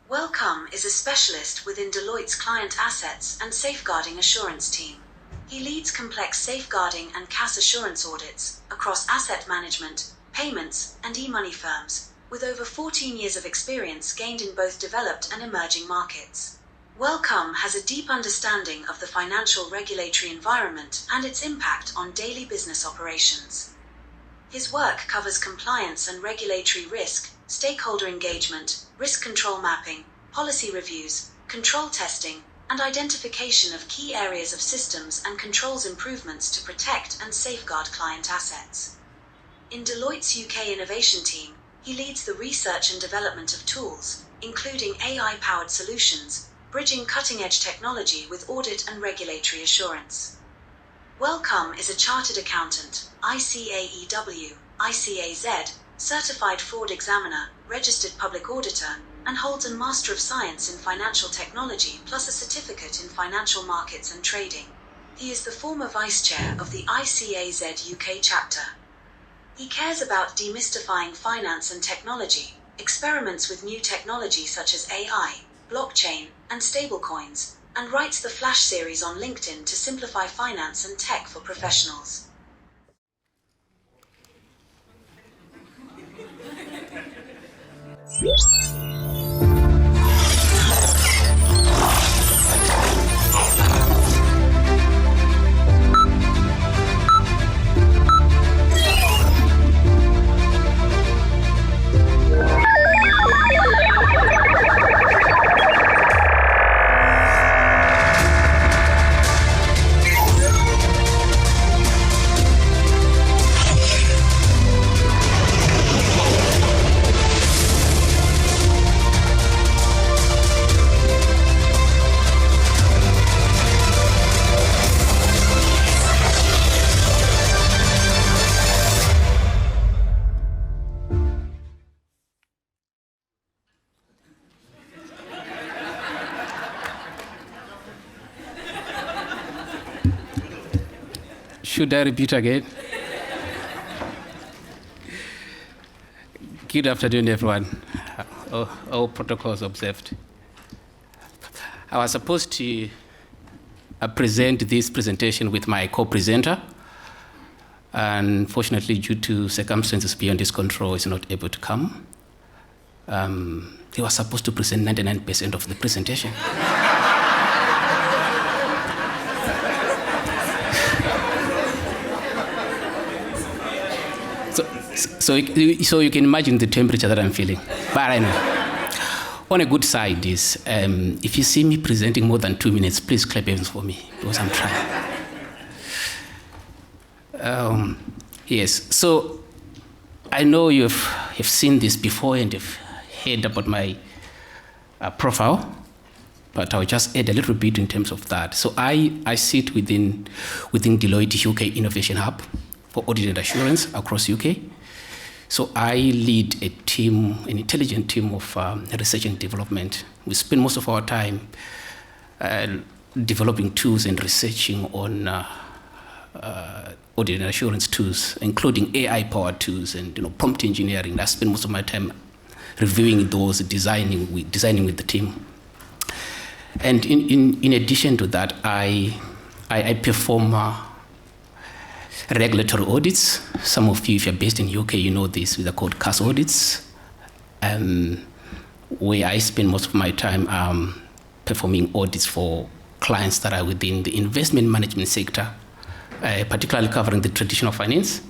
Wellcome is a specialist within Deloitte's client assets and safeguarding assurance team. He leads complex safeguarding and cash assurance audits across asset management, payments, and e-money firms, with over 14 years of experience gained in both developed and emerging markets. Wellcome has a deep understanding of the financial regulatory environment and its impact on daily business operations. His work covers compliance and regulatory risk, stakeholder engagement, risk control mapping, policy reviews, control testing, and identification of key areas of systems and controls improvements to protect and safeguard client assets. In Deloitte's UK innovation team, he leads the research and development of tools, including AI-powered solutions, bridging cutting-edge technology with audit and regulatory assurance. Wellcome is a chartered accountant, ICAEW, ICAZ, certified fraud examiner, registered public auditor, and holds a Master of Science in Financial Technology plus a certificate in Financial Markets and Trading. He is the former Vice Chair of the ICAZ UK chapter. He cares about demystifying finance and technology, experiments with new technology such as AI, blockchain, and stablecoins, and writes the Flash series on LinkedIn to simplify finance and tech for professionals. Should I repeat again? Good afternoon, everyone. All protocols observed. I was supposed to present this presentation with my co-presenter. Unfortunately, due to circumstances beyond his control, he's not able to come. He was supposed to present 99% of the presentation. So you can imagine the temperature that I'm feeling. But I know. On a good side is, if you see me presenting more than 2 minutes, please clap hands for me, because I'm trying. Yes, so I know you've seen this before and you've heard about my profile, but I'll just add a little bit in terms of that. So I sit within Deloitte UK Innovation Hub for audit and assurance across UK. So I lead a team, an intelligent team of research and development. We spend most of our time developing tools and researching on audit and assurance tools, including AI-powered tools and prompt engineering. I spend most of my time reviewing those, designing with the team. And in addition to that, I perform regulatory audits. Some of you, if you're based in UK, you know this, they're called CAS audits, where I spend most of my time performing audits for clients that are within the investment management sector, particularly covering the traditional finance,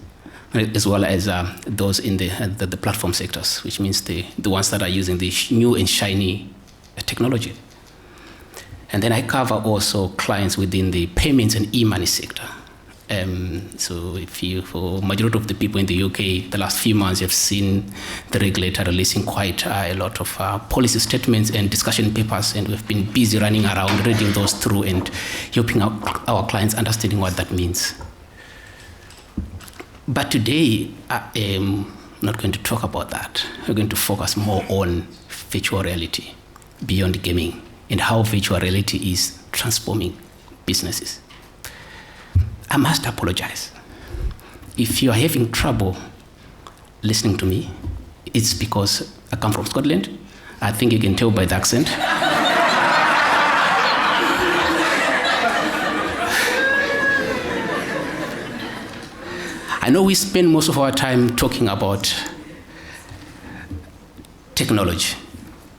as well as those in the platform sectors, which means the ones that are using the new and shiny technology. And then I cover also clients within the payments and e-money sector. So for majority of the people in the UK, the last few months, you've seen the regulator releasing quite a lot of policy statements and discussion papers, and we've been busy running around, reading those through and helping our clients understanding what that means. But today, I am not going to talk about that. We're going to focus more on virtual reality beyond gaming and how virtual reality is transforming businesses. I must apologize. If you are having trouble listening to me, it's because I come from Scotland. I think you can tell by the accent. I know we spend most of our time talking about technology,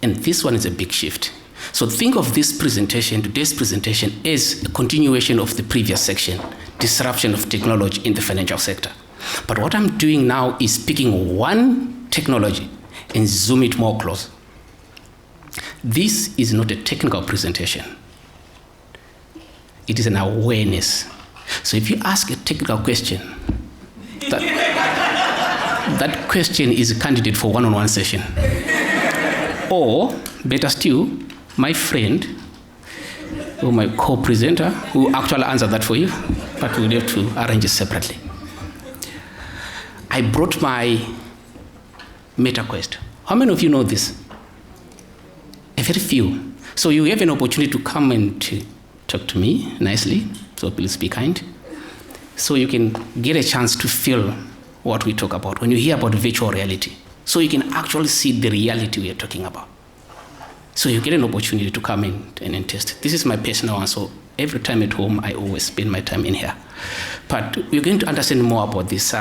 and this one is a big shift. So think of this presentation, today's presentation, as a continuation of the previous section, disruption of technology in the financial sector. But what I'm doing now is picking one technology and zoom it more close. This is not a technical presentation. It is an awareness. So if you ask a technical question, that question is a candidate for one-on-one session. Or, better still, my friend, or my co-presenter, will actually answer that for you, but we'll have to arrange it separately. I brought my MetaQuest. How many of you know this? A very few. So you have an opportunity to come and to talk to me nicely, so please be kind. So you can get a chance to feel what we talk about when you hear about virtual reality. So you can actually see the reality we are talking about. So you get an opportunity to come in and test. This is my personal one, so every time at home, I always spend my time in here. But we're going to understand more about this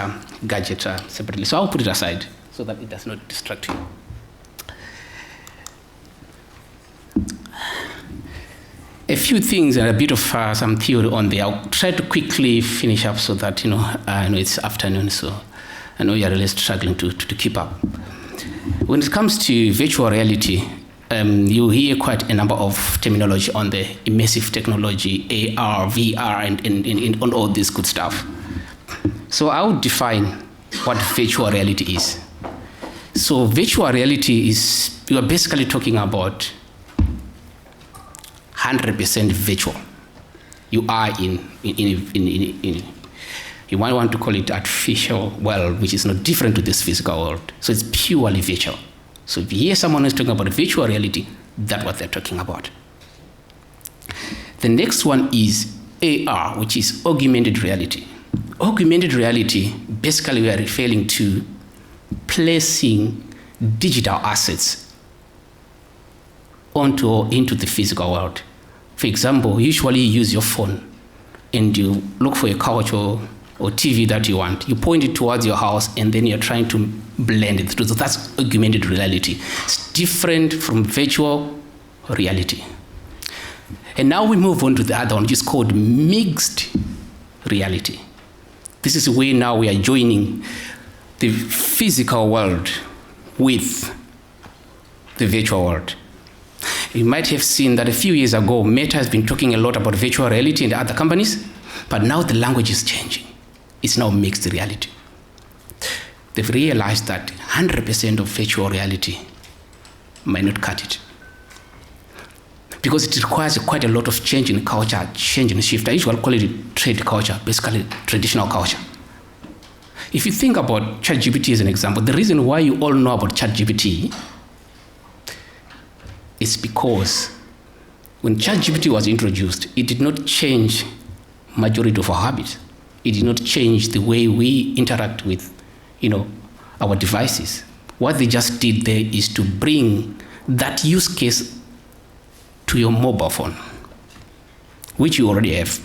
gadget separately. So I'll put it aside so that it does not distract you. A few things and a bit of some theory on there. I'll try to quickly finish up so that, I know it's afternoon, so I know you're really struggling to keep up. When it comes to virtual reality, you hear quite a number of terminology on the immersive technology, AR, VR, and on all this good stuff. So I would define what virtual reality is. So virtual reality is, you are basically talking about 100% virtual. You are in you might want to call it artificial world, which is not different to this physical world. So it's purely virtual. So if you hear someone who's talking about virtual reality, that's what they're talking about. The next one is AR, which is augmented reality. Augmented reality, basically we are referring to placing digital assets onto or into the physical world. For example, usually you use your phone and you look for a couch or TV that you want. You point it towards your house and then you're trying to blend it through. So that's augmented reality. It's different from virtual reality. And now we move on to the other one, which is called mixed reality. This is where now we are joining the physical world with the virtual world. You might have seen that a few years ago, Meta has been talking a lot about virtual reality in other companies, but now the language is changing. It's now mixed reality. They've realized that 100% of virtual reality might not cut it, because it requires quite a lot of change in culture, change in shift. I usually call it trade culture, basically traditional culture. If you think about ChatGPT as an example, the reason why you all know about ChatGPT is because when ChatGPT was introduced, it did not change majority of our habits. It did not change the way we interact with, our devices. What they just did there is to bring that use case to your mobile phone, which you already have.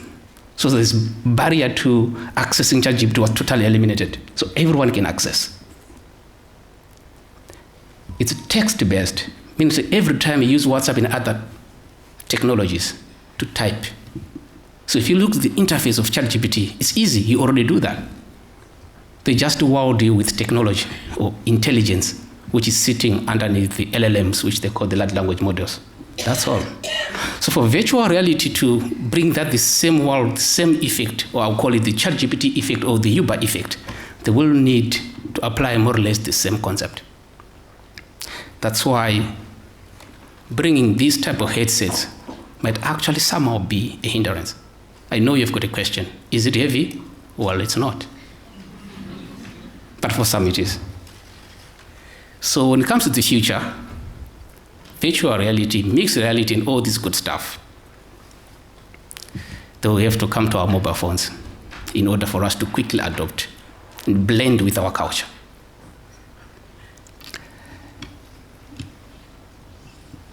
So this barrier to accessing ChatGPT was totally eliminated. So everyone can access. It's text-based. Means every time you use WhatsApp and other technologies to type. So if you look at the interface of ChatGPT, it's easy, you already do that. They just wowed you with technology or intelligence, which is sitting underneath the LLMs, which they call the large language models. That's all. So for virtual reality to bring that the same world, the same effect, or I'll call it the ChatGPT effect or the Uber effect, they will need to apply more or less the same concept. That's why bringing these type of headsets might actually somehow be a hindrance. I know you've got a question. Is it heavy? Well, it's not. But for some it is. So when it comes to the future, virtual reality, mixed reality, and all this good stuff, they will have to come to our mobile phones in order for us to quickly adopt and blend with our culture.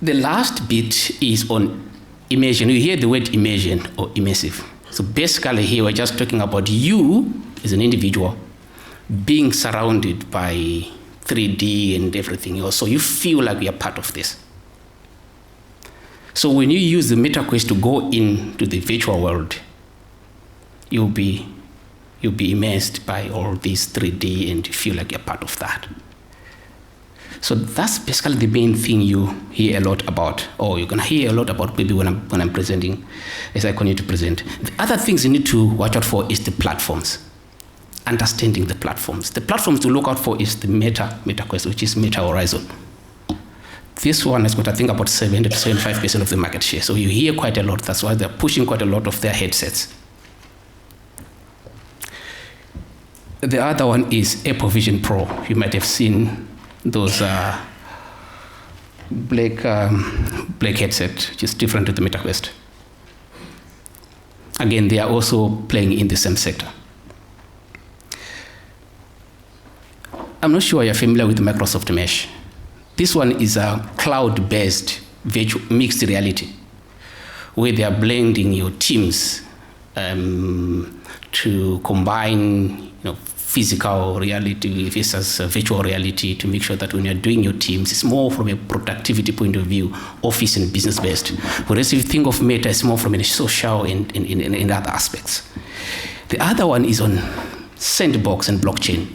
The last bit is on immersion. You hear the word immersion or immersive. So basically here we're just talking about you as an individual being surrounded by 3D and everything else. So you feel like you're part of this. So when you use the MetaQuest to go into the virtual world, you'll be immersed by all these 3D and you feel like you're part of that. So that's basically the main thing you hear a lot about, or you're gonna hear a lot about maybe when I'm presenting, as I continue to present. The other things you need to watch out for is the platforms. Understanding the platforms. The platforms to look out for is the MetaQuest, which is Meta Horizon. This one has got, I think, about 70 to 75% of the market share. So you hear quite a lot. That's why they're pushing quite a lot of their headsets. The other one is Apple Vision Pro. You might have seen those black headset, which is different to the MetaQuest. Again, they are also playing in the same sector. I'm not sure you're familiar with Microsoft Mesh. This one is a cloud-based virtual mixed reality, where they are blending your teams to combine, physical reality versus virtual reality to make sure that when you're doing your teams, it's more from a productivity point of view, office and business-based. Whereas if you think of Meta, it's more from a social and in other aspects. The other one is on sandbox and blockchain.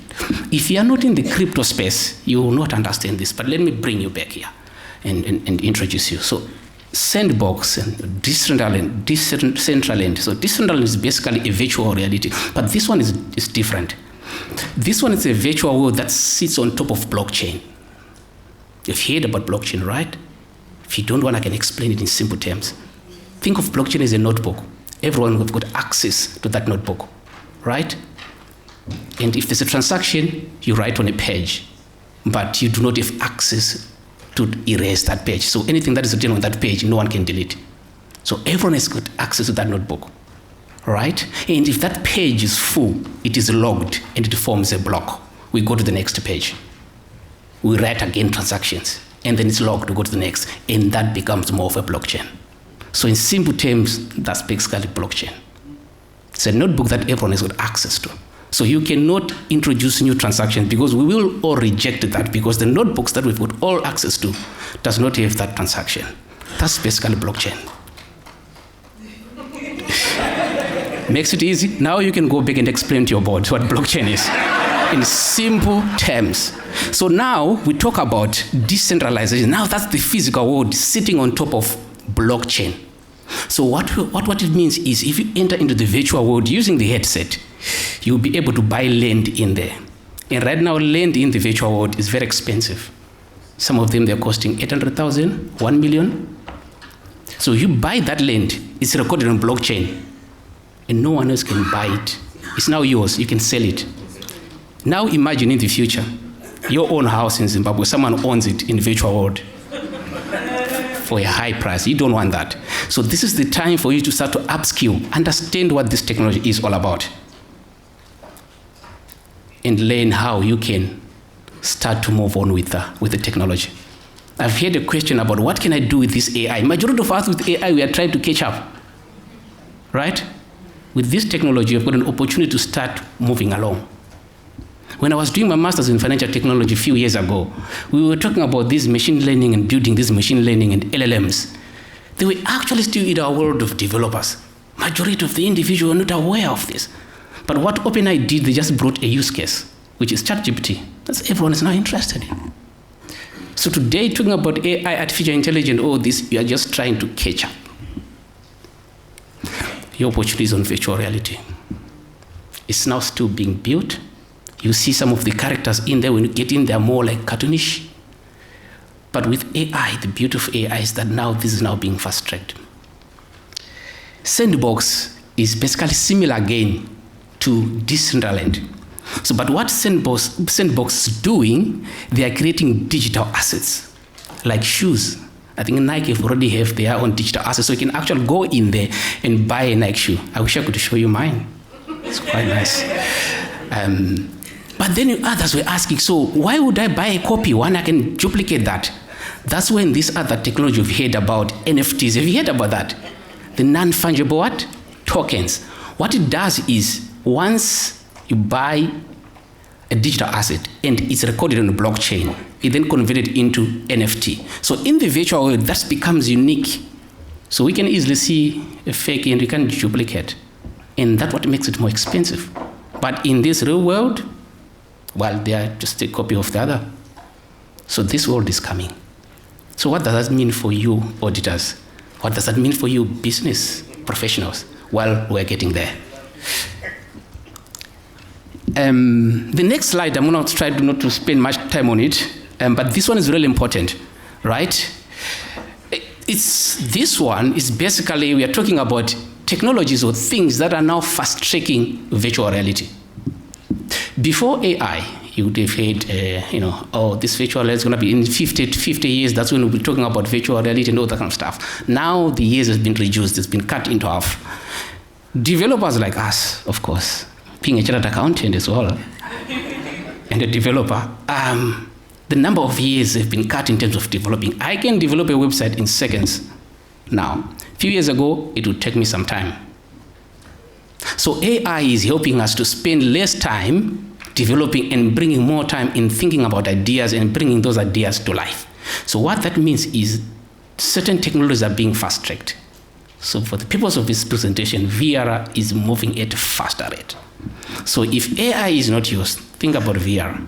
If you are not in the crypto space, you will not understand this, but let me bring you back here and introduce you. So sandbox and decentralised. So decentralised is basically a virtual reality, but this one is different. This one is a virtual world that sits on top of blockchain. You've heard about blockchain, right? If you don't want, I can explain it in simple terms. Think of blockchain as a notebook. Everyone has got access to that notebook, right? And if there's a transaction, you write on a page, but you do not have access to erase that page. So anything that is written on that page, no one can delete. So everyone has got access to that notebook, right? And if that page is full, it is logged and it forms a block. We go to the next page. We write again transactions, and then it's logged to go to the next, and that becomes more of a blockchain. So in simple terms, that's basically blockchain. It's a notebook that everyone has got access to. So you cannot introduce new transactions because we will all reject that because the notebooks that we've got all access to does not have that transaction. That's basically blockchain. Makes it easy. Now you can go back and explain to your board what blockchain is in simple terms. So now we talk about decentralization. Now that's the physical world sitting on top of blockchain. So what it means is if you enter into the virtual world using the headset, you'll be able to buy land in there. And right now, land in the virtual world is very expensive. Some of them, they're costing 800,000, 1 million. So you buy that land, it's recorded on blockchain, and no one else can buy it. It's now yours, you can sell it. Now imagine in the future, your own house in Zimbabwe, someone owns it in the virtual world for a high price. You don't want that. So this is the time for you to start to upskill, understand what this technology is all about, and learn how you can start to move on with the technology. I've heard a question about what can I do with this AI? Majority of us with AI, we are trying to catch up, right? With this technology, you've got an opportunity to start moving along. When I was doing my master's in financial technology a few years ago, we were talking about this machine learning and building this machine learning and LLMs. They were actually still in our world of developers. Majority of the individuals were not aware of this. But what OpenAI did, they just brought a use case, which is ChatGPT. That's everyone is now interested in. So today, talking about AI, artificial intelligence, all this, you are just trying to catch up. Your opportunity is on virtual reality. It's now still being built. You see some of the characters in there. When you get in, they're more like cartoonish. But with AI, the beauty of AI is that now this is now being fast-tracked. Sandbox is basically similar again to decentralised. So, but what Sandbox is doing, they are creating digital assets, like shoes. I think Nike already have their own digital assets, so you can actually go in there and buy a Nike shoe. I wish I could show you mine. It's quite nice. But then others were asking, so why would I buy a copy when I can duplicate that? That's when this other technology you've heard about, NFTs, have you heard about that? The non-fungible what? Tokens. What it does is, once you buy a digital asset and it's recorded on the blockchain, it then converted into NFT. So in the virtual world, that becomes unique. So we can easily see a fake and we can duplicate. And that's what makes it more expensive. But in this real world, well, they are just a copy of the other. So this world is coming. So what does that mean for you, auditors? What does that mean for you, business professionals? Well, we're getting there. The next slide, I'm going to try not to spend much time on it, but this one is really important, right? This one is basically, we are talking about technologies or things that are now fast-tracking virtual reality. Before AI, you would have heard, this virtual reality is going to be in 50 years, that's when we'll be talking about virtual reality and all that kind of stuff. Now the years has been reduced, it's been cut into half. Developers like us, of course, being a chartered accountant as well, and a developer, the number of years have been cut in terms of developing. I can develop a website in seconds now. A few years ago, it would take me some time. So AI is helping us to spend less time developing and bringing more time in thinking about ideas and bringing those ideas to life. So what that means is certain technologies are being fast-tracked. So for the purpose of this presentation, VR is moving at a faster rate. So if AI is not used, think about VR.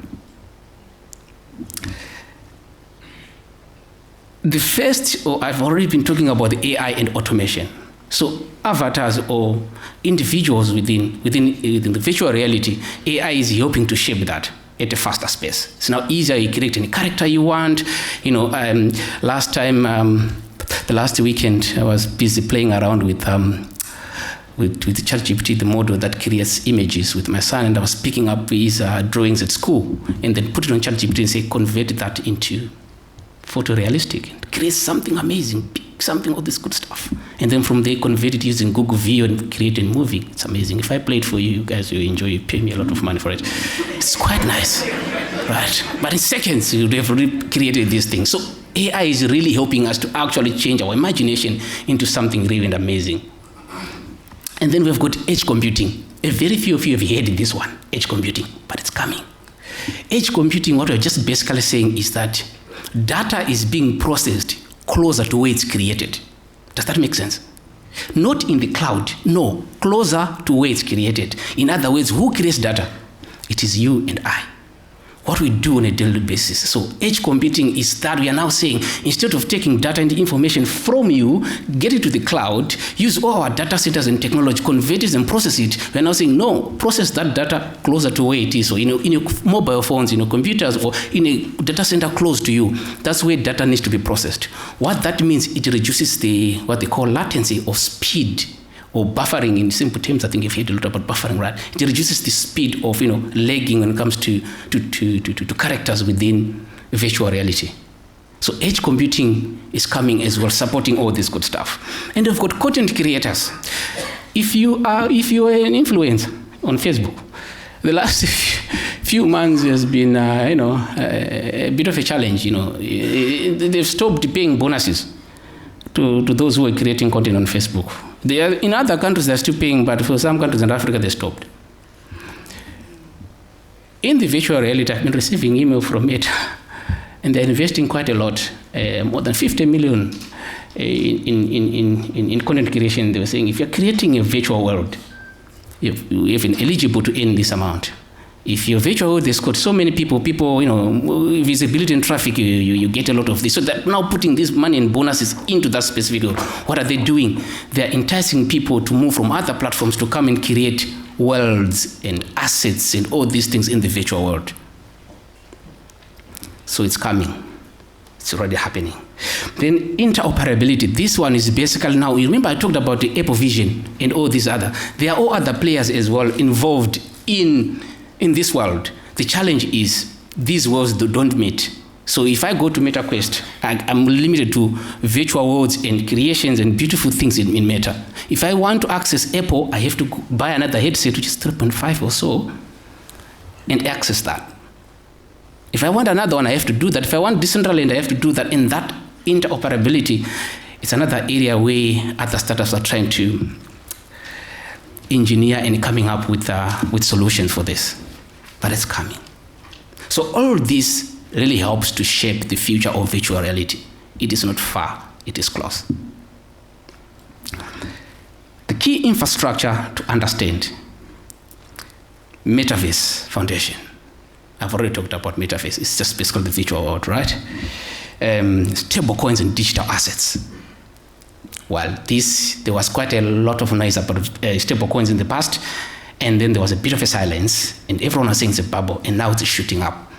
The first, I've already been talking about the AI and automation. So avatars or individuals within the virtual reality, AI is helping to shape that at a faster space. It's now easier, you create any character you want. The last weekend, I was busy playing around with ChatGPT, the model that creates images with my son, and I was picking up his drawings at school and then put it on ChatGPT and say, convert that into photorealistic, and create something amazing, something, all this good stuff. And then from there, convert it using Google View and create a movie. It's amazing. If I play it for you, you guys will enjoy it, pay me a lot of money for it. It's quite nice, right? But in seconds, you'd have created these things. So AI is really helping us to actually change our imagination into something really amazing. And then we've got edge computing. A very few of you have heard this one, edge computing, but it's coming. Edge computing, what we're just basically saying is that data is being processed closer to where it's created. Does that make sense? Not in the cloud, no, closer to where it's created. In other words, who creates data? It is you and I. What we do on a daily basis. So edge computing is that we are now saying, instead of taking data and information from you, get it to the cloud, use all our data centers and technology, convert it and process it. We are now saying, no, process that data closer to where it is. So in your mobile phones, in your computers, or in a data center close to you, that's where data needs to be processed. What that means, it reduces what they call latency or speed, or buffering. In simple terms, I think you've heard a lot about buffering, right? It reduces the speed of lagging when it comes to characters within virtual reality. So edge computing is coming as well, supporting all this good stuff. And we've got content creators. If you are an influencer on Facebook, the last few months has been a bit of a challenge. They've stopped paying bonuses to those who are creating content on Facebook. In other countries, they're still paying, but for some countries in Africa, they stopped. In the virtual reality, I've been receiving email from Meta, and they're investing quite a lot, more than 50 million in content creation. They were saying, if you're creating a virtual world, you're even eligible to earn this amount. If your virtual world has got so many people, visibility and traffic, you get a lot of this. So they're now putting this money and bonuses into that specific world. What are they doing? They're enticing people to move from other platforms to come and create worlds and assets and all these things in the virtual world. So it's coming. It's already happening. Then interoperability. This one is basically now, you remember I talked about the Apple Vision and all these other. There are all other players as well involved in this world. The challenge is these worlds don't meet. So if I go to MetaQuest, I'm limited to virtual worlds and creations and beautiful things in Meta. If I want to access Apple, I have to buy another headset, which is 3.5 or so, and access that. If I want another one, I have to do that. If I want decentralized, I have to do that. And that interoperability is another area where other startups are trying to engineer and coming up with solutions for this. But it's coming. So all this really helps to shape the future of virtual reality. It is not far, it is close. The key infrastructure to understand, Metaverse Foundation. I've already talked about Metaverse. It's just basically the virtual world, right? Stable coins and digital assets. Well, there was quite a lot of noise about stable coins in the past, and then there was a bit of a silence, and everyone was saying it's a bubble, and now it's shooting up.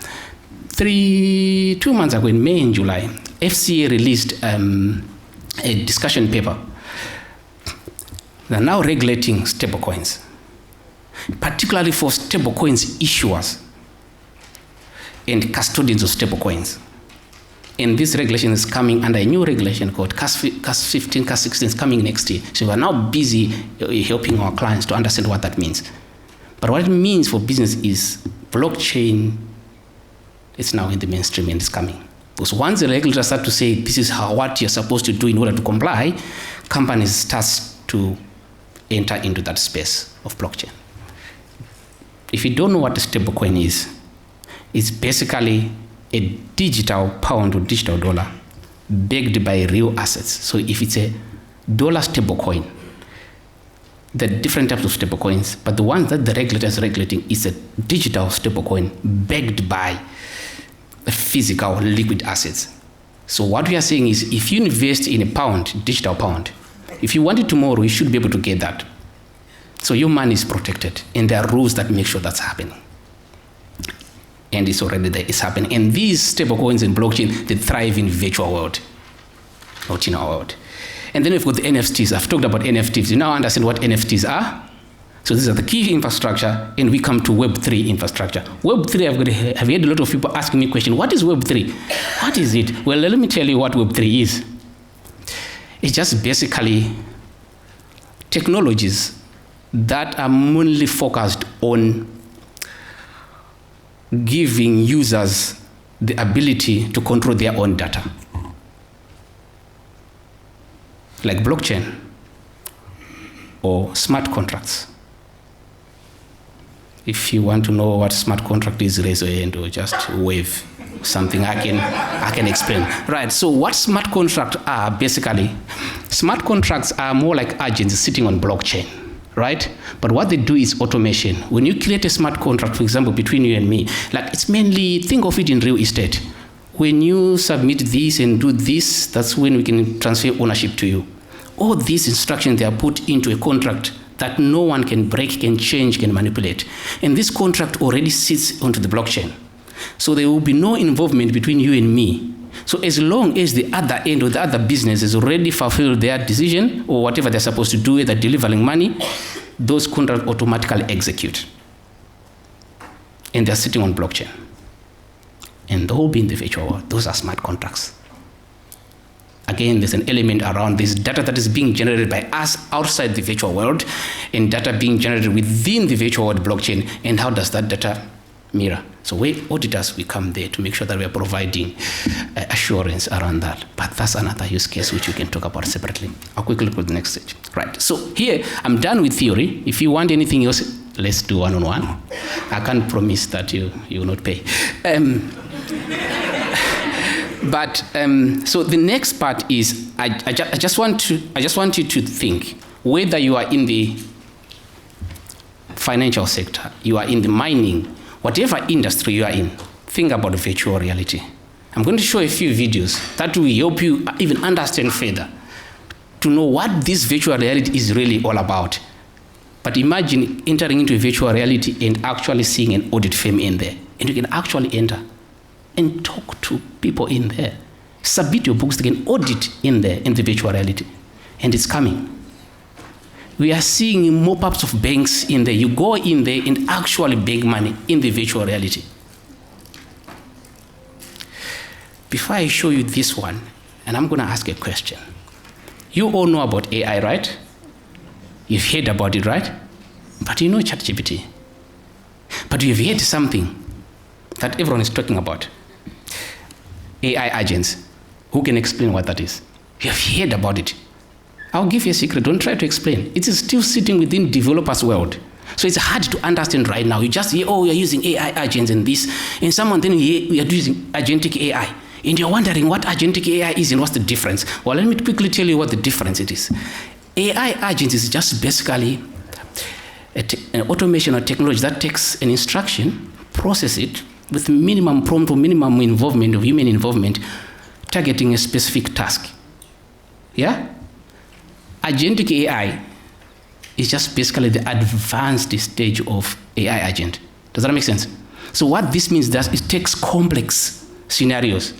2 months ago, in May and July, FCA released a discussion paper. They're now regulating stablecoins, particularly for stablecoins issuers and custodians of stablecoins. And this regulation is coming under a new regulation called CAS 15, CAS 16 is coming next year. So we are now busy helping our clients to understand what that means. But what it means for business is blockchain is now in the mainstream and it's coming. Because once the regulators start to say this is what you're supposed to do in order to comply, companies start to enter into that space of blockchain. If you don't know what a stablecoin is, it's basically a digital pound or digital dollar backed by real assets. So if it's a dollar stablecoin, there are different types of stablecoins, but the one that the regulator is regulating is a digital stablecoin backed by physical liquid assets. So what we are saying is if you invest in a pound, digital pound, if you want it tomorrow, you should be able to get that. So your money is protected, and there are rules that make sure that's happening. And it's already there, it's happening. And these stablecoins and blockchain, they thrive in virtual world, not in our world. And then we've got the NFTs. I've talked about NFTs. You now understand what NFTs are? So these are the key infrastructure, and we come to Web3 infrastructure. Web3, I've heard a lot of people asking me questions, what is Web3? What is it? Well, let me tell you what Web3 is. It's just basically technologies that are mainly focused on giving users the ability to control their own data. Like blockchain or smart contracts. If you want to know what smart contract is, raise your hand or just wave something I can explain. Right, so what smart contracts are basically, smart contracts are more like agents sitting on blockchain, right? But what they do is automation. When you create a smart contract, for example, between you and me, like it's mainly, think of it in real estate. When you submit this and do this, that's when we can transfer ownership to you. All these instructions, they are put into a contract that no one can break, can change, can manipulate. And this contract already sits onto the blockchain. So there will be no involvement between you and me. So as long as the other end or the other business has already fulfilled their decision or whatever they're supposed to do, either delivering money, those contracts automatically execute. And they're sitting on blockchain. And they will be in the virtual world. Those are smart contracts. Again, there's an element around this data that is being generated by us outside the virtual world and data being generated within the virtual world blockchain. And how does that data mirror? So we auditors, we come there to make sure that we are providing assurance around that. But that's another use case which we can talk about separately. I'll quickly look at the next stage. Right, so here I'm done with theory. If you want anything else, let's do one-on-one. I can't promise that you will not pay. But so the next part is I just want you to think whether you are in the financial sector, you are in the mining, whatever industry you are in, think about virtual reality. I'm going to show a few videos that will help you even understand further to know what this virtual reality is really all about. But imagine entering into a virtual reality and actually seeing an audit firm in there, and you can actually enter and talk to people in there. Submit your books, they can audit in there in the virtual reality. And it's coming. We are seeing mop-ups of banks in there. You go in there and actually bank money in the virtual reality. Before I show you this one, and I'm going to ask a question. You all know about AI, right? You've heard about it, right? But you know ChatGPT. But you've heard something that everyone is talking about. AI agents. Who can explain what that is? You have heard about it. I'll give you a secret. Don't try to explain. It is still sitting within developers' world. So it's hard to understand right now. You just hear, oh, you're using AI agents and this, and someone then we are using agentic AI. And you're wondering what agentic AI is and what's the difference. Well, let me quickly tell you what the difference it is. AI agents is just basically an automation or technology that takes an instruction, process it with minimum prompt or minimum involvement of human involvement, targeting a specific task. Yeah? Agentic AI is just basically the advanced stage of AI agent. Does that make sense? So what this means is it takes complex scenarios,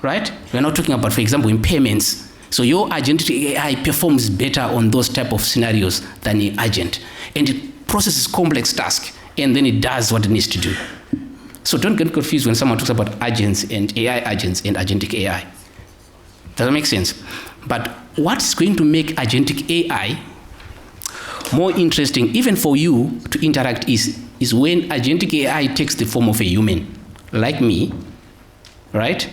right? We're not talking about, for example, in payments. So your agentic AI performs better on those type of scenarios than an agent. And it processes complex tasks, and then it does what it needs to do. So don't get confused when someone talks about agents and AI agents and agentic AI. Does that make sense? But what's going to make agentic AI more interesting, even for you to interact, is when agentic AI takes the form of a human, like me, right?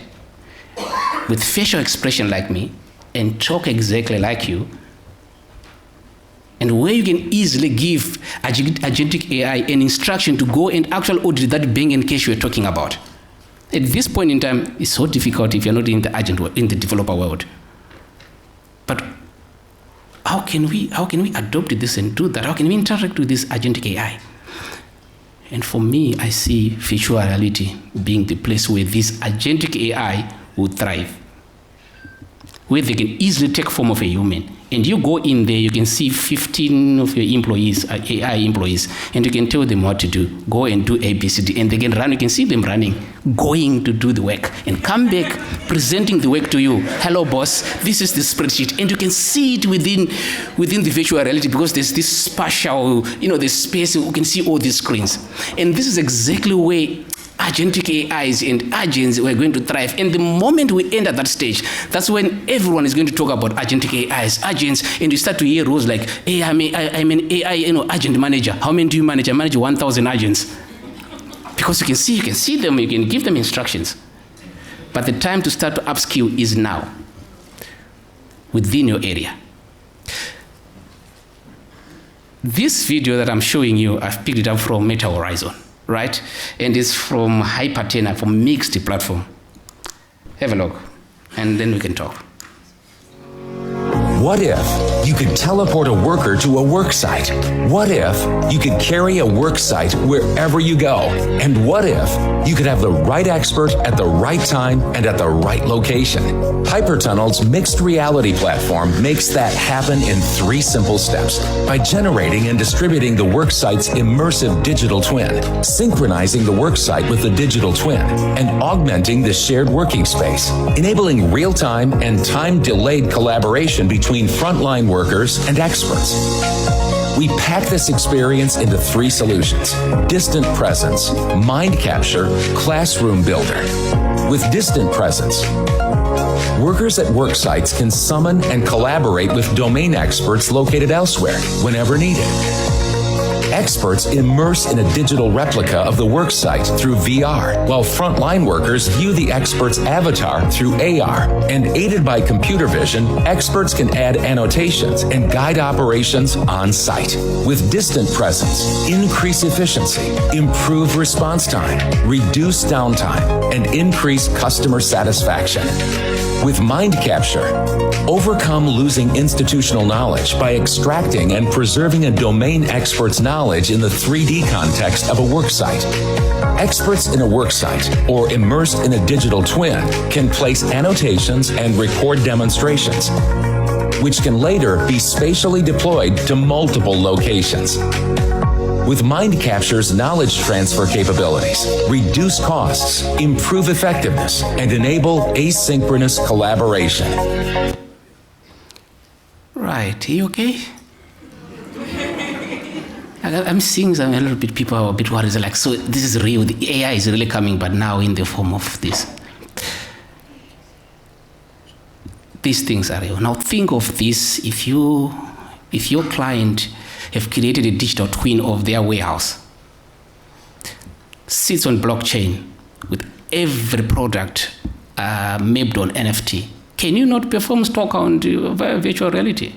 With facial expression like me, and talk exactly like you, and where you can easily give agentic AI an instruction to go and actually audit that bank and case you're talking about. At this point in time, it's so difficult if you're not in the agent world, in the developer world. But how can we adopt this and do that? How can we interact with this agentic AI? And for me, I see virtual reality being the place where this agentic AI will thrive, where they can easily take form of a human. And you go in there, you can see 15 of your employees, AI employees, and you can tell them what to do. Go and do A, B, C, D, and they can run. You can see them running, going to do the work, and come back, presenting the work to you. Hello, boss, this is the spreadsheet. And you can see it within the virtual reality because there's this spatial, the space, you can see all these screens. And this is exactly where agentic AIs and agents were going to thrive. And the moment we enter that stage, that's when everyone is going to talk about agentic AIs, agents, and you start to hear rules like, hey, I'm an AI agent manager. How many do you manage? I manage 1,000 agents. Because you can see them, you can give them instructions. But the time to start to upskill is now, within your area. This video that I'm showing you, I've picked it up from Meta Horizon, right? And it's from Hypertenor, from Mixed platform. Have a look, and then we can talk. What if you could teleport a worker to a work site? What if you could carry a work site wherever you go? And what if you could have the right expert at the right time and at the right location? Hypertunnel's mixed reality platform makes that happen in 3 simple steps by generating and distributing the work site's immersive digital twin, synchronizing the work site with the digital twin, and augmenting the shared working space, enabling real-time and time-delayed collaboration between frontline workers and experts. We pack this experience into 3 solutions: distant presence, mind capture, classroom builder. With distant presence, workers at work sites can summon and collaborate with domain experts located elsewhere whenever needed. Experts immerse in a digital replica of the work site through VR, while frontline workers view the expert's avatar through AR. And aided by computer vision, experts can add annotations and guide operations on site. With distant presence, increase efficiency, improve response time, reduce downtime, and increase customer satisfaction. With mind capture, overcome losing institutional knowledge by extracting and preserving a domain expert's knowledge in the 3D context of a worksite. Experts in a worksite or immersed in a digital twin can place annotations and record demonstrations, which can later be spatially deployed to multiple locations. With Mind Capture's knowledge transfer capabilities, reduce costs, improve effectiveness, and enable asynchronous collaboration. Right, are you okay? I'm seeing some, a little bit, people are a bit worried, like, so this is real, the AI is really coming, but now in the form of this. These things are real. Now think of this, if your client have created a digital twin of their warehouse, sits on blockchain, with every product mapped on NFT, can you not perform stock count via virtual reality?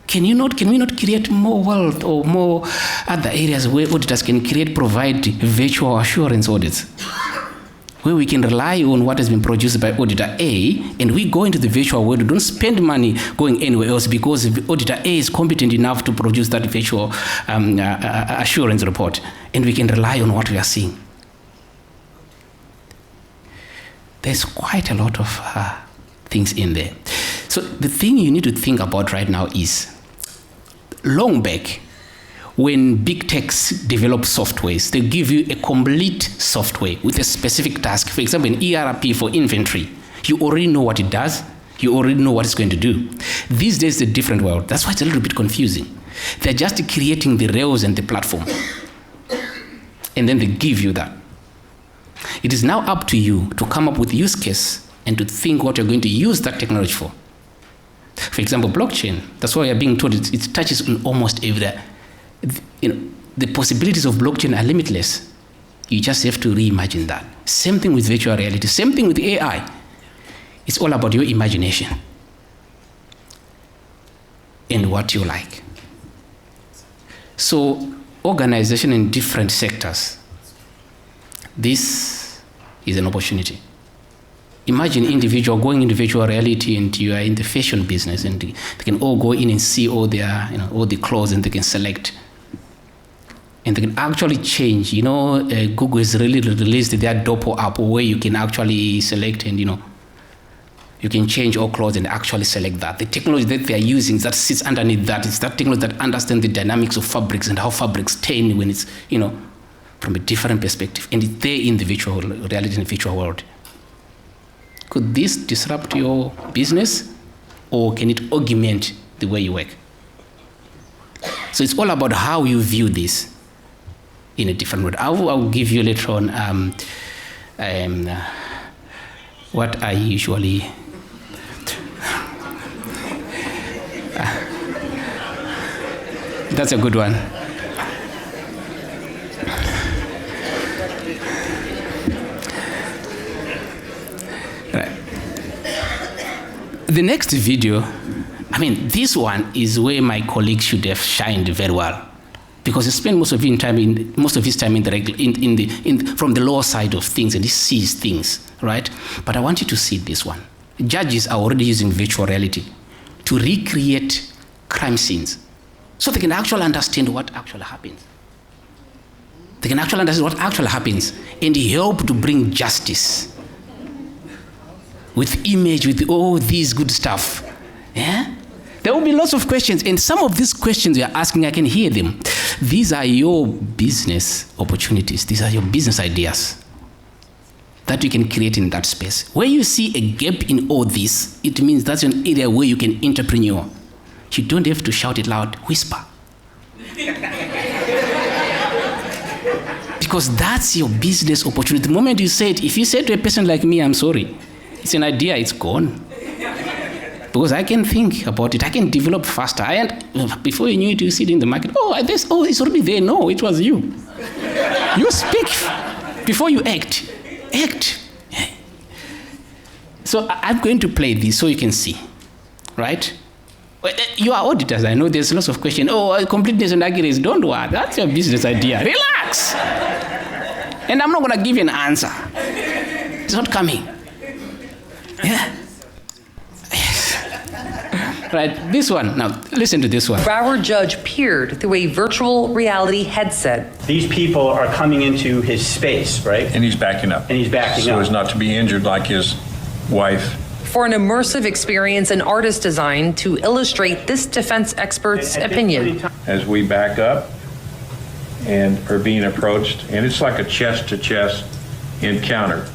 Can we not create more wealth or more other areas where auditors can provide virtual assurance audits? Where we can rely on what has been produced by auditor A, and we go into the virtual world. We don't spend money going anywhere else because auditor A is competent enough to produce that virtual assurance report, and we can rely on what we are seeing. There's quite a lot of things in there. So the thing you need to think about right now is, long back, when big techs develop softwares, they give you a complete software with a specific task. For example, an ERP for inventory. You already know what it does. You already know what it's going to do. These days, it's a different world. That's why it's a little bit confusing. They're just creating the rails and the platform. And then they give you that. It is now up to you to come up with use case and to think what you're going to use that technology for. For example, blockchain. That's why you're being told it touches on almost every. The possibilities of blockchain are limitless. You just have to reimagine that. Same thing with virtual reality. Same thing with AI. It's all about your imagination and what you like. So, organization in different sectors. This is an opportunity. Imagine individual going into virtual reality and you are in the fashion business and they can all go in and see all their, all the clothes and they can select. And they can actually change. Google has really released their Dopo app where you can actually select and, you can change all clothes and actually select that. The technology that they are using that sits underneath that is that technology that understands the dynamics of fabrics and how fabrics turn when it's, from a different perspective. And it's there in the virtual reality and virtual world. Could this disrupt your business or can it augment the way you work? So it's all about how you view this in a different way. I will give you later on what I usually that's a good one. Right. The next video, this one is where my colleague should have shined very well, because he spent most of his time from the lower side of things, and he sees things, right? But I want you to see this one. Judges are already using virtual reality to recreate crime scenes, so they can actually understand what actually happens. They can actually understand what actually happens and help to bring justice with image, with all these good stuff. Yeah? There will be lots of questions, and some of these questions you're asking, I can hear them. These are your business opportunities. These are your business ideas that you can create in that space. Where you see a gap in all this, it means that's an area where you can entrepreneur. You don't have to shout it loud, whisper. Because that's your business opportunity. The moment you say it, if you say to a person like me, I'm sorry, it's an idea, it's gone. Because I can think about it, I can develop faster. Before you knew it, you see it in the market. It's already there. No, it was you. You speak before you act. Act. So I'm going to play this so you can see, right? You are auditors. I know there's lots of questions. Completeness and accuracy. Don't worry. That's your business idea. Relax. And I'm not going to give you an answer. It's not coming. Yeah. Right, this one. Now, listen to this one. Broward judge peered through a virtual reality headset. These people are coming into his space, right? And he's backing up. So as not to be injured like his wife. For an immersive experience, an artist designed to illustrate this defense expert's opinion. As we back up and are being approached, and it's like a chest-to-chest encounter.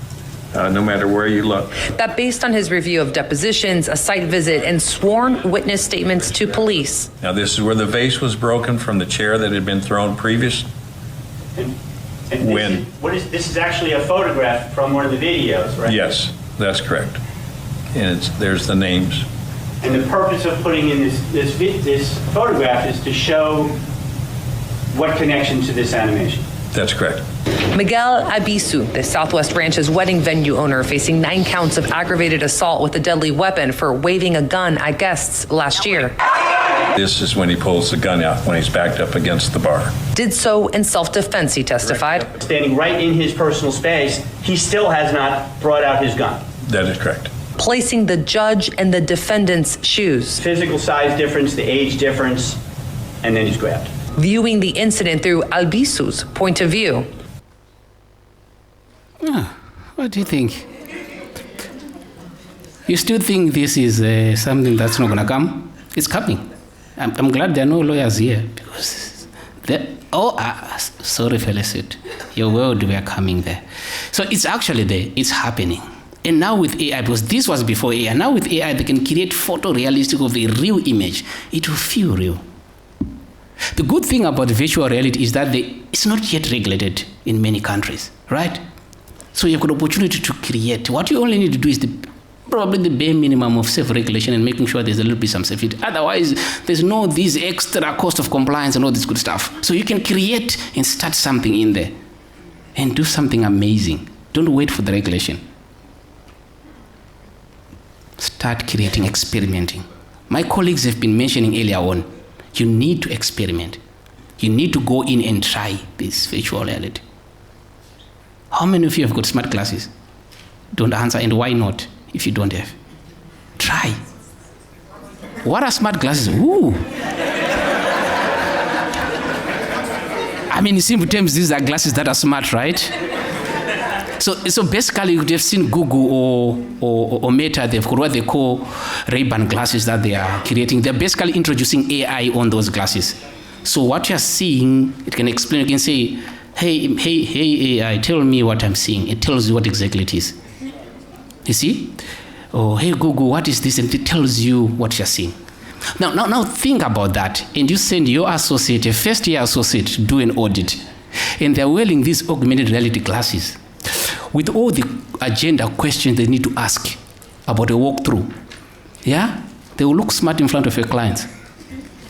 No matter where you look. That based on his review of depositions, a site visit, and sworn witness statements to police. Now this is where the vase was broken from the chair that had been thrown previous. This is actually a photograph from one of the videos, right? Yes, that's correct. And there's the names. And the purpose of putting in this photograph is to show what connection to this animation. That's correct. Miguel Abisu, the Southwest Ranch's wedding venue owner, facing 9 counts of aggravated assault with a deadly weapon for waving a gun at guests last year. This is when he pulls the gun out, when he's backed up against the bar. Did so in self-defense, he testified. Standing right in his personal space, he still has not brought out his gun. That is correct. Placing the judge and the defendant's shoes. Physical size difference, the age difference, and then he's grabbed. Viewing the incident through Albisu's point of view. What do you think? You still think this is something that's not going to come? It's coming. I'm glad there are no lawyers here because sorry, Felicity. Your world, we are coming there. So it's actually there. It's happening. And now with AI, because this was before AI, now with AI, they can create photorealistic of a real image. It will feel real. The good thing about virtual reality is that it's not yet regulated in many countries, right? So you've got opportunity to create. What you only need to do is probably the bare minimum of self-regulation and making sure there's a little bit some safety. Otherwise, there's no this extra cost of compliance and all this good stuff. So you can create and start something in there and do something amazing. Don't wait for the regulation. Start creating, experimenting. My colleagues have been mentioning earlier on, you need to experiment. You need to go in and try this virtual reality. How many of you have got smart glasses? Don't answer, and why not if you don't have? Try. What are smart glasses? Ooh. I mean, in simple terms, these are glasses that are smart, right? So basically, you would have seen Google or Meta, they've got what they call Ray-Ban glasses that they are creating. They're basically introducing AI on those glasses. So what you're seeing, it can explain, you can say, hey AI, tell me what I'm seeing. It tells you what exactly it is. You see? Or hey Google, what is this? And it tells you what you're seeing. Now think about that. And you send your associate, a first-year associate, to do an audit. And they're wearing these augmented reality glasses with all the agenda questions they need to ask about a walkthrough. Yeah? They will look smart in front of your clients.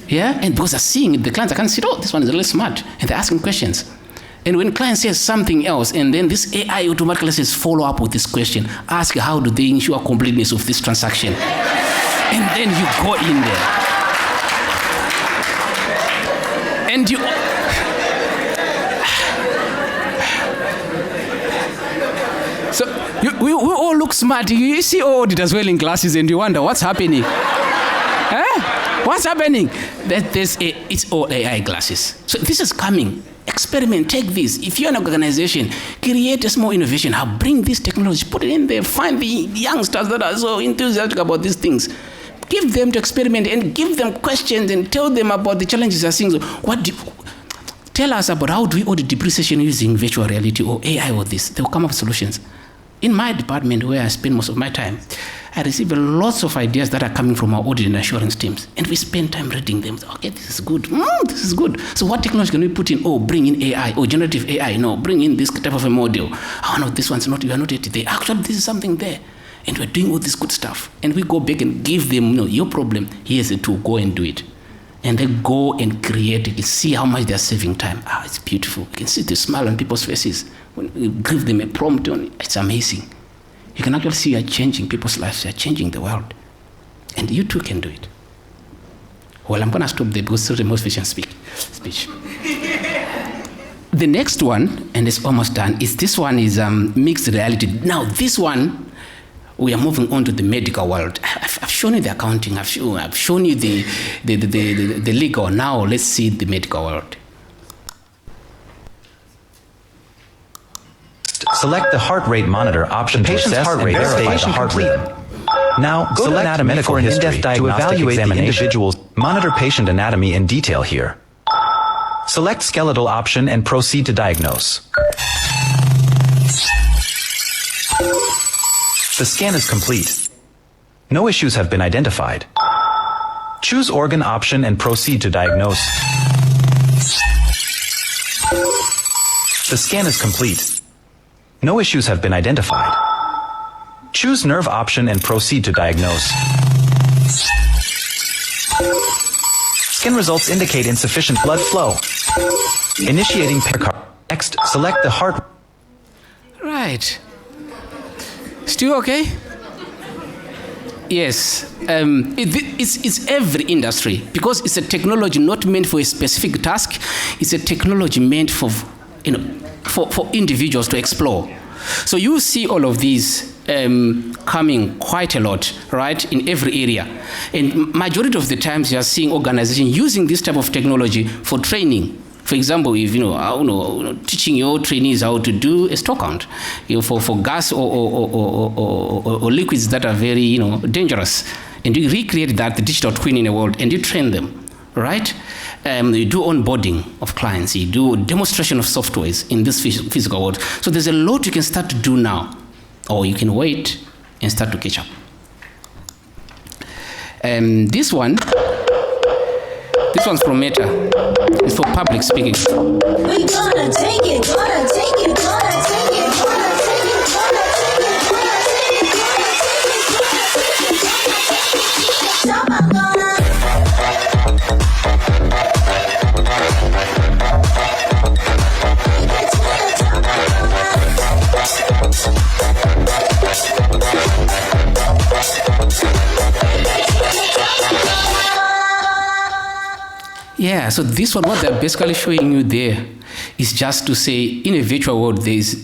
Yeah? And because they're seeing it, the clients can see, oh, this one is really smart. And they're asking questions. And when client says something else, and then this AI automatically says, follow up with this question. Ask how do they ensure completeness of this transaction? And then you go in there. And you... So we all look smart. You see all auditors wearing glasses and you wonder what's happening. What's happening? It's all AI glasses. So this is coming. Experiment, take this. If you're an organization, create a small innovation. Bring this technology, put it in there, find the youngsters that are so enthusiastic about these things. Give them to experiment and give them questions and tell them about the challenges they're seeing. So tell us about how do we audit depreciation using virtual reality or AI or this. They'll come up with solutions. In my department, where I spend most of my time, I receive lots of ideas that are coming from our audit and assurance teams. And we spend time reading them. Okay, this is good. This is good. So what technology can we put in? Oh, bring in AI. Oh, generative AI. No, bring in this type of a model. Oh, no, this one's not, you are not yet there. Actually, this is something there. And we're doing all this good stuff. And we go back and give them, your problem. Here's a tool. Go and do it. And they go and create. You can see how much they're saving time. It's beautiful. You can see the smile on people's faces. When you give them a prompt on it, it's amazing. You can actually see you're changing people's lives. You're changing the world. And you too can do it. Well, I'm going to stop there because it's the most efficient speech. The next one, and it's almost done, is this one is mixed reality. Now, this one, we are moving on to the medical world. I've shown you the accounting. I've shown you the legal. Now, let's see the medical world. Select the heart rate monitor option to assess and verify the heart rate. Now, go to anatomy for an in-depth diagnostic to evaluate the individual's monitor patient anatomy in detail here. Select skeletal option and proceed to diagnose. The scan is complete. No issues have been identified. Choose organ option and proceed to diagnose. The scan is complete. No issues have been identified. Choose nerve option and proceed to diagnose. Scan results indicate insufficient blood flow. Initiating pericard. Next, select the heart. Right. Still okay? Yes. It's every industry, because it's a technology not meant for a specific task. It's a technology meant for individuals to explore. So you see all of these coming quite a lot, right, in every area. And majority of the times you are seeing organizations using this type of technology for training. For example, if teaching your trainees how to do a stock count, for gas or liquids that are very dangerous, and you recreate that, the digital twin in the world, and you train them, right? You do onboarding of clients, you do demonstration of softwares in this physical world. So there's a lot you can start to do now, or you can wait and start to catch up. This one's from Meta. It's for public speaking. We gonna take it, gonna take it, gonna take it, gonna take it, gonna take it, gonna Yeah, so this one, what they're basically showing you there is just to say, in a virtual world, there's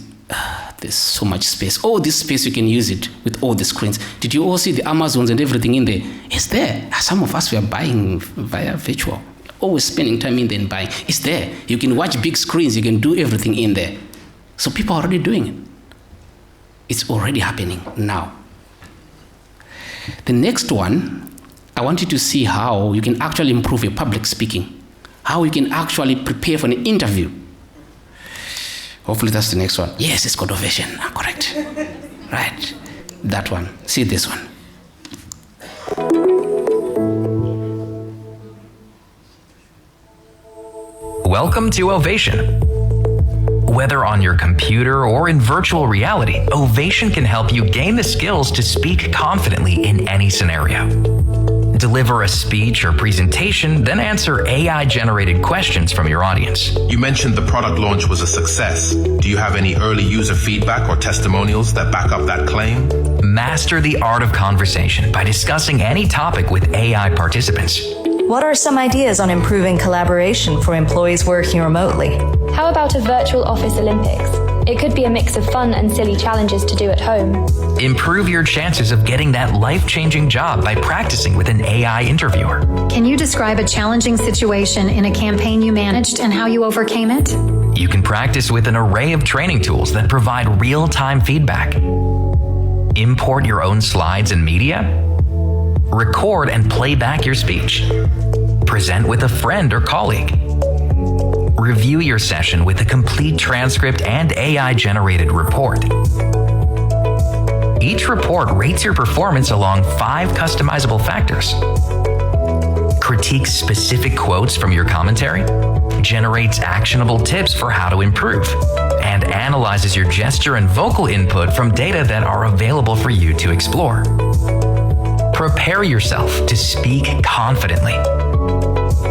so much space. All this space, you can use it with all the screens. Did you all see the Amazons and everything in there? It's there. Some of us were buying via virtual, always spending time in there and buying. It's there. You can watch big screens. You can do everything in there. So people are already doing it. It's already happening now. The next one, I want you to see how you can actually improve your public speaking, how you can actually prepare for an interview. Hopefully that's the next one. Yes, it's called Ovation. Correct. Right. That one. See this one. Welcome to Ovation. Whether on your computer or in virtual reality, Ovation can help you gain the skills to speak confidently in any scenario. Deliver a speech or presentation, then answer AI-generated questions from your audience. You mentioned the product launch was a success. Do you have any early user feedback or testimonials that back up that claim? Master the art of conversation by discussing any topic with AI participants. What are some ideas on improving collaboration for employees working remotely? How about a virtual office Olympics? It could be a mix of fun and silly challenges to do at home. Improve your chances of getting that life-changing job by practicing with an AI interviewer. Can you describe a challenging situation in a campaign you managed and how you overcame it? You can practice with an array of training tools that provide real-time feedback. Import your own slides and media. Record and play back your speech. Present with a friend or colleague. Review your session with a complete transcript and AI-generated report. Each report rates your performance along 5 customizable factors. Critiques specific quotes from your commentary, generates actionable tips for how to improve, and analyzes your gesture and vocal input from data that are available for you to explore. Prepare yourself to speak confidently.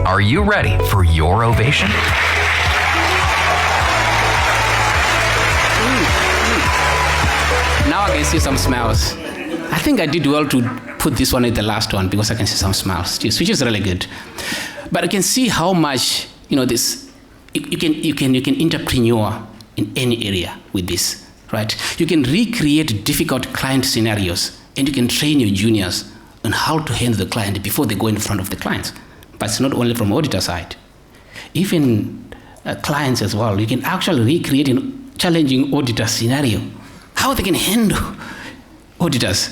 Are you ready for your ovation? Now I can see some smiles. I think I did well to put this one at the last one because I can see some smiles, which is really good. But I can see how much this you can entrepreneur in any area with this, right? You can recreate difficult client scenarios, and you can train your juniors on how to handle the client before they go in front of the clients. But it's not only from auditor side, even clients as well. You can actually recreate a challenging auditor scenario, how they can handle auditors.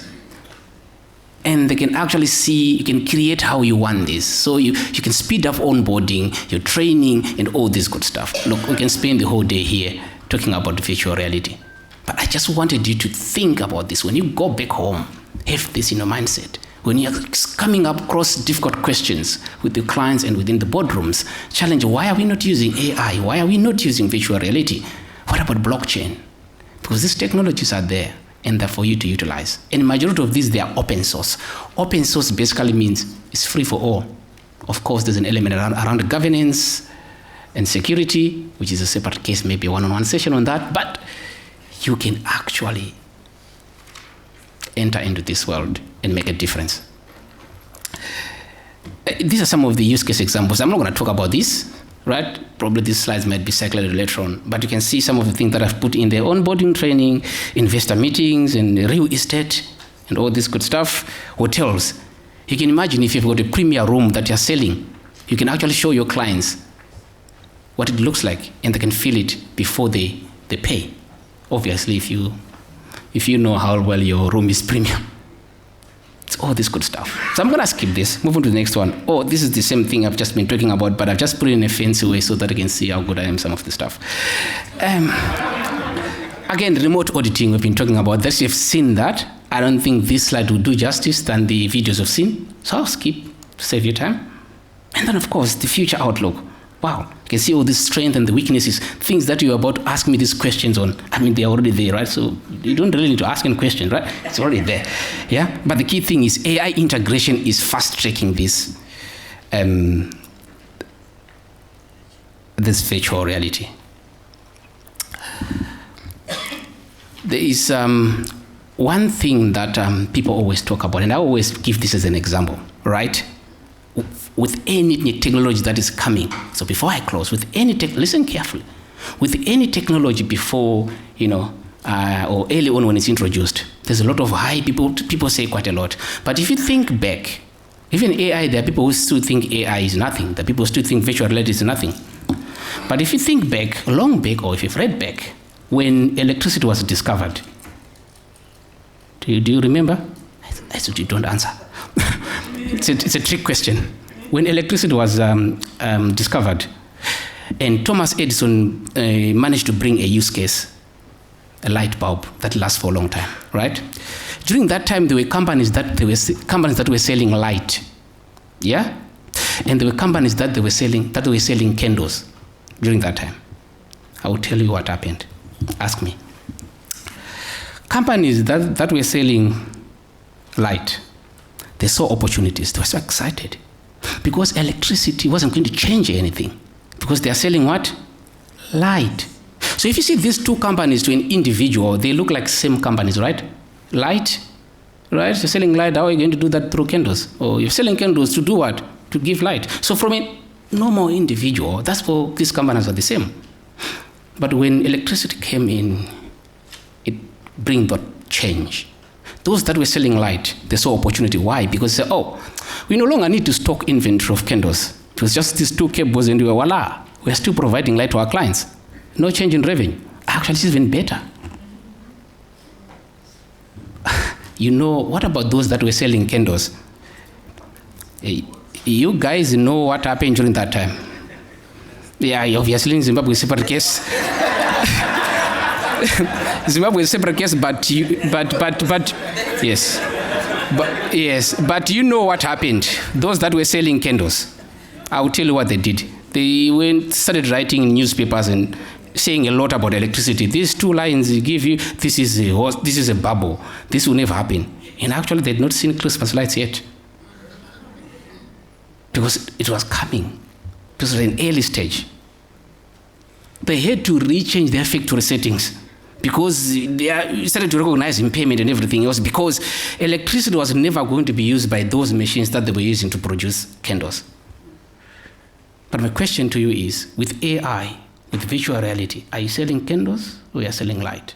And they can actually see, you can create how you want this. So you can speed up onboarding, your training, and all this good stuff. Look, we can spend the whole day here talking about virtual reality. But I just wanted you to think about this. When you go back home, have this in your mindset. When you're coming up across difficult questions with your clients and within the boardrooms, challenge, why are we not using AI? Why are we not using virtual reality? What about blockchain? Because these technologies are there and they're for you to utilize. And the majority of these, they are open source. Open source basically means it's free for all. Of course, there's an element around the governance, and security, which is a separate case, maybe a one-on-one session on that, but you can actually enter into this world and make a difference. These are some of the use case examples. I'm not going to talk about this, right? Probably these slides might be circulated later on, but you can see some of the things that I've put in the onboarding training, investor meetings, and real estate, and all this good stuff. Hotels. You can imagine if you've got a premier room that you're selling, you can actually show your clients what it looks like, and they can feel it before they pay. Obviously, if you know how well your room is premium. It's all this good stuff. So I'm going to skip this, move on to the next one. Oh, this is the same thing I've just been talking about, but I've just put it in a fancy way so that I can see how good I am some of the stuff. Again, remote auditing we've been talking about. That you've seen that. I don't think this slide will do justice than the videos you've seen. So I'll skip to save your time. And then, of course, the future outlook. Wow, you can see all the strength and the weaknesses, things that you're about to ask me these questions on. I mean, they're already there, right? So you don't really need to ask any questions, right? It's already there, yeah? But the key thing is AI integration is fast-tracking this virtual reality. There is one thing that people always talk about, and I always give this as an example, right? With any technology that is coming, so before I close, with any listen carefully, with any technology before, or early on when it's introduced, there's a lot of hype, people say quite a lot. But if you think back, even AI, there are people who still think AI is nothing, there are people who still think virtual reality is nothing. But if you think back, long back, or if you've read back, when electricity was discovered, do you remember? I said you don't answer. It's a trick question. When electricity was discovered, and Thomas Edison managed to bring a use case, a light bulb that lasts for a long time, right? During that time, there were companies that were selling light, yeah, and there were companies that were selling candles during that time. I will tell you what happened. Ask me. Companies that were selling light, they saw opportunities. They were so excited because electricity wasn't going to change anything because they are selling what? Light. So if you see these two companies to an individual, they look like same companies, right? Light, right? You're selling light. How are you going to do that through candles? Or you're selling candles to do what? To give light. So from a normal individual, that's for these companies are the same. But when electricity came in, it bring that change. Those that were selling light, they saw opportunity. Why? Because they said, we no longer need to stock inventory of candles. It was just these two cables and voila, we're still providing light to our clients. No change in revenue. Actually, it's even better. What about those that were selling candles? You guys know what happened during that time. Yeah, obviously in Zimbabwe, separate case. Zimbabwe is a separate case, but you know what happened. Those that were selling candles, I will tell you what they did. They started writing in newspapers and saying a lot about electricity. These two lines give you, this is a bubble. This will never happen. And actually, they had not seen Christmas lights yet. Because it was coming. It was an early stage. They had to rechange their factory settings because they started to recognize impairment and everything else because electricity was never going to be used by those machines that they were using to produce candles. But my question to you is, with AI, with virtual reality, are you selling candles or are you selling light?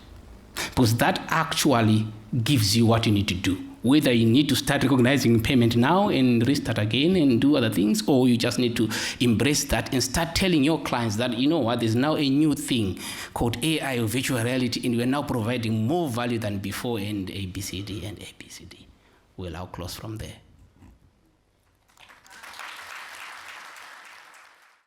Because that actually gives you what you need to do. Whether you need to start recognizing impairment now and restart again and do other things, or you just need to embrace that and start telling your clients that, you know what, there's now a new thing called AI or virtual reality, and we're now providing more value than before, and ABCD and ABCD. Well, I'll close from there.